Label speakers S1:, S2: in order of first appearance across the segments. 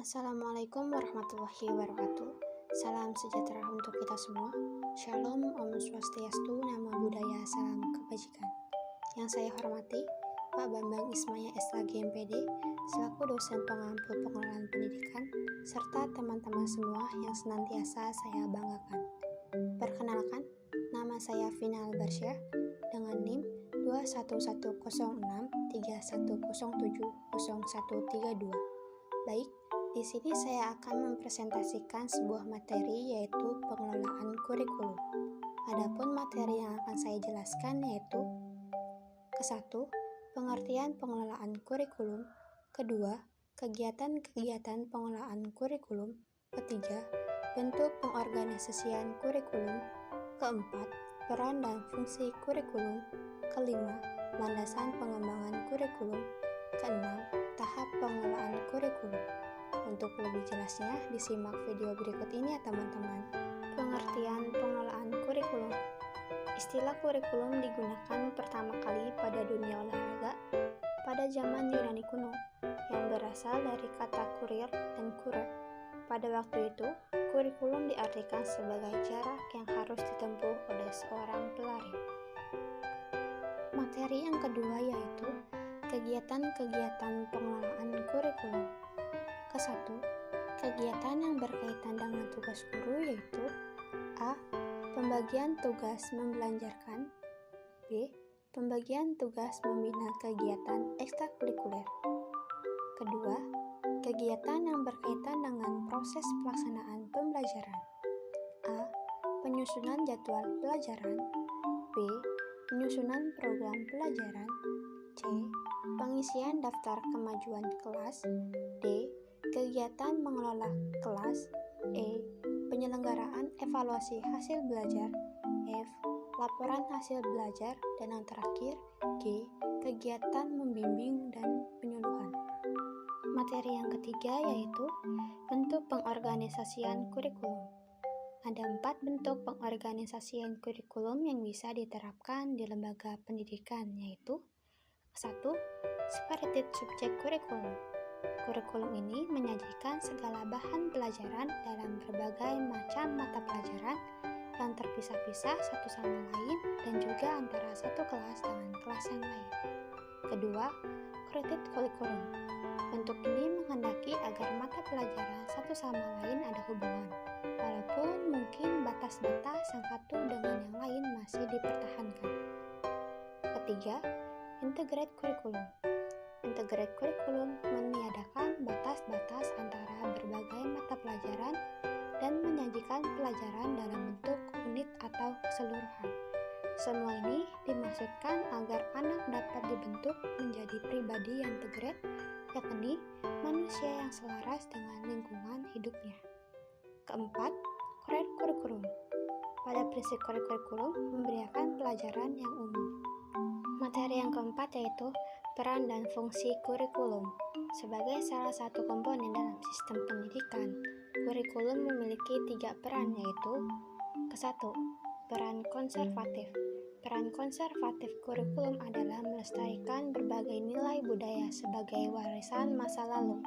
S1: Assalamualaikum warahmatullahi wabarakatuh. Salam sejahtera untuk kita semua. Shalom, Om Swastiastu, Namo Buddhaya, Salam Kebajikan. Yang saya hormati, Pak Bambang Ismaya SAG MPD, selaku dosen pengampu pengelolaan pendidikan, serta teman-teman semua yang senantiasa saya banggakan. Perkenalkan, nama saya Vina Albarsyah dengan NIM 2110631070132. Baik, di sini saya akan mempresentasikan sebuah materi yaitu pengelolaan kurikulum. Adapun materi yang akan saya jelaskan yaitu ke-1, pengertian pengelolaan kurikulum, kedua, kegiatan-kegiatan pengelolaan kurikulum, ketiga, bentuk pengorganisasian kurikulum, keempat, peran dan fungsi kurikulum, kelima, landasan pengembangan kurikulum, keenam, tahap pengelolaan kurikulum. Untuk lebih jelasnya, disimak video berikut ini ya teman-teman. Pengertian pengelolaan kurikulum. Istilah kurikulum digunakan pertama kali pada dunia olahraga pada zaman Yunani kuno, yang berasal dari kata kurir dan kurer. Pada waktu itu, kurikulum diartikan sebagai jarak yang harus ditempuh oleh seorang pelari. Materi yang kedua yaitu kegiatan-kegiatan pengelolaan kurikulum. Ke-1, kegiatan yang berkaitan dengan tugas guru yaitu A. Pembagian tugas membelajarkan, B. Pembagian tugas membina kegiatan ekstrakurikuler. Kedua, kegiatan yang berkaitan dengan proses pelaksanaan pembelajaran, A. Penyusunan jadwal pelajaran, B. Penyusunan program pelajaran, C. Pengisian daftar kemajuan kelas, D. Kegiatan mengelola kelas, E. Penyelenggaraan evaluasi hasil belajar, F. Laporan hasil belajar, dan yang terakhir, G. Kegiatan membimbing dan penyuluhan. Materi yang ketiga yaitu bentuk pengorganisasian kurikulum. Ada 4 bentuk pengorganisasian kurikulum yang bisa diterapkan di lembaga pendidikan yaitu 1. Separated subject kurikulum. Kurikulum ini menyajikan segala bahan pelajaran dalam berbagai macam mata pelajaran yang terpisah-pisah satu sama lain dan juga antara satu kelas dengan kelas yang lain. Kedua, curated kurikulum. Bentuk ini menghendaki agar mata pelajaran satu sama lain ada hubungan, walaupun mungkin batas-batas yang satu dengan yang lain masih dipertahankan. Ketiga, integrated kurikulum. Integrated kurikulum meniadakan batas-batas antara berbagai mata pelajaran dan menyajikan pelajaran dalam bentuk unit atau keseluruhan. Semua ini dimaksudkan agar anak dapat dibentuk menjadi pribadi yang integrate, yakni manusia yang selaras dengan lingkungan hidupnya. Keempat, core kurikulum. Pada prinsip core kurikulum memberikan pelajaran yang umum. Materi yang keempat yaitu peran dan fungsi kurikulum. Sebagai salah satu komponen dalam sistem pendidikan, kurikulum memiliki 3 peran yaitu ke-1, peran konservatif. Peran konservatif kurikulum adalah melestarikan berbagai nilai budaya sebagai warisan masa lalu,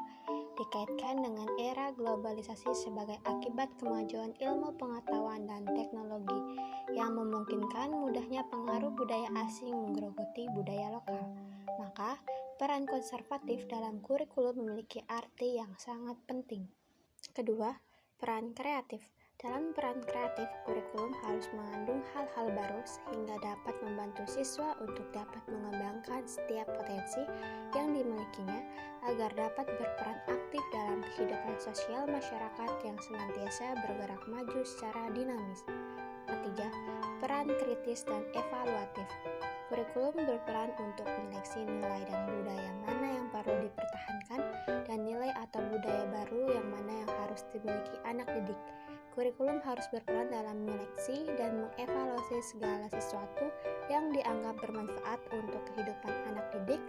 S1: dikaitkan dengan era globalisasi sebagai akibat kemajuan ilmu pengetahuan dan teknologi yang memungkinkan mudahnya pengaruh budaya asing menggerogoti budaya lokal. Maka, peran konservatif dalam kurikulum memiliki arti yang sangat penting. Kedua, peran kreatif. Dalam peran kreatif, kurikulum harus mengandung hal-hal baru sehingga dapat membantu siswa untuk dapat mengembangkan setiap potensi yang dimilikinya agar dapat berperan aktif dalam kehidupan sosial masyarakat yang senantiasa bergerak maju secara dinamis. Ketiga, peran kritis dan evaluatif. Kurikulum berperan untuk menyeleksi nilai dan budaya mana yang perlu dipertahankan dan nilai atau budaya baru yang mana yang harus dimiliki anak didik. Kurikulum harus berperan dalam menyeleksi dan mengevaluasi segala sesuatu yang dianggap bermanfaat untuk kehidupan anak didik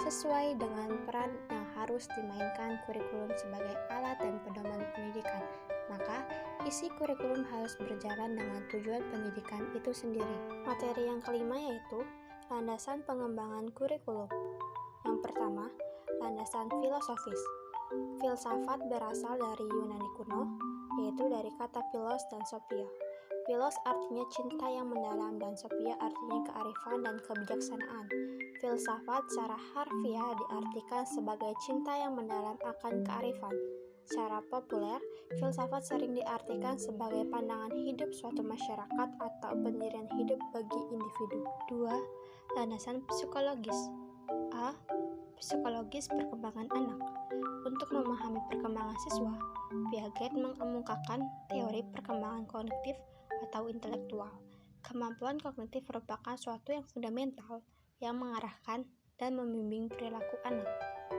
S1: sesuai dengan peran yang harus dimainkan kurikulum sebagai alat dan pedoman pendidikan. Maka, isi kurikulum harus berjalan dengan tujuan pendidikan itu sendiri. Materi yang kelima yaitu landasan pengembangan kurikulum. Yang pertama, landasan filosofis. Filsafat berasal dari Yunani kuno, yaitu dari kata philos dan sophia. Philos artinya cinta yang mendalam dan sophia artinya kearifan dan kebijaksanaan. Filsafat secara harfiah diartikan sebagai cinta yang mendalam akan kearifan. Secara populer, filsafat sering diartikan sebagai pandangan hidup suatu masyarakat atau pendirian hidup bagi individu. 2. Landasan psikologis. A. Psikologis perkembangan anak. Untuk memahami perkembangan siswa, Piaget mengemukakan teori perkembangan kognitif atau intelektual. Kemampuan kognitif merupakan suatu yang fundamental yang mengarahkan dan membimbing perilaku anak.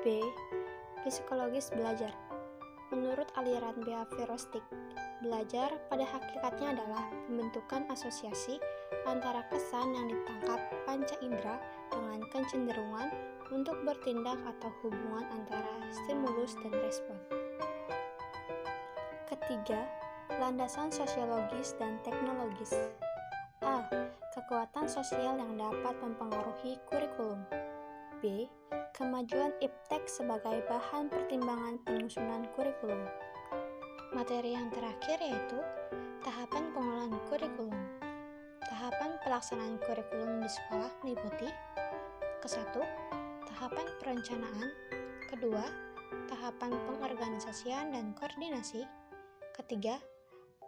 S1: B. Psikologis belajar. Menurut aliran behavioristik, belajar pada hakikatnya adalah pembentukan asosiasi antara kesan yang ditangkap panca indera dengan kecenderungan untuk bertindak atau hubungan antara stimulus dan respon. Ketiga, landasan sosiologis dan teknologis. A. Kekuatan sosial yang dapat mempengaruhi kurikulum. B. Kemajuan iptek sebagai bahan pertimbangan penyusunan kurikulum. Materi yang terakhir yaitu tahapan pengelolaan kurikulum. Tahapan pelaksanaan kurikulum di sekolah meliputi ke-1, tahapan perencanaan, kedua, tahapan pengorganisasian dan koordinasi, ketiga,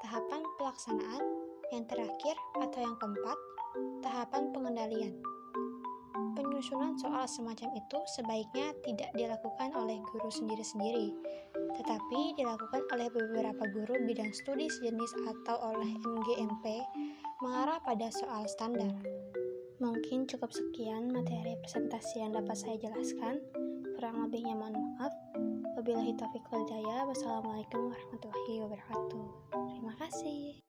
S1: tahapan pelaksanaan, yang terakhir atau yang keempat, tahapan pengendalian. Penyusunan soal semacam itu sebaiknya tidak dilakukan oleh guru sendiri-sendiri, tetapi dilakukan oleh beberapa guru bidang studi sejenis atau oleh MGMP mengarah pada soal standar. Mungkin cukup sekian materi presentasi yang dapat saya jelaskan. Kurang lebihnya mohon maaf. Wabillahi taufiq wal hidayah. Wassalamualaikum warahmatullahi wabarakatuh. Terima kasih.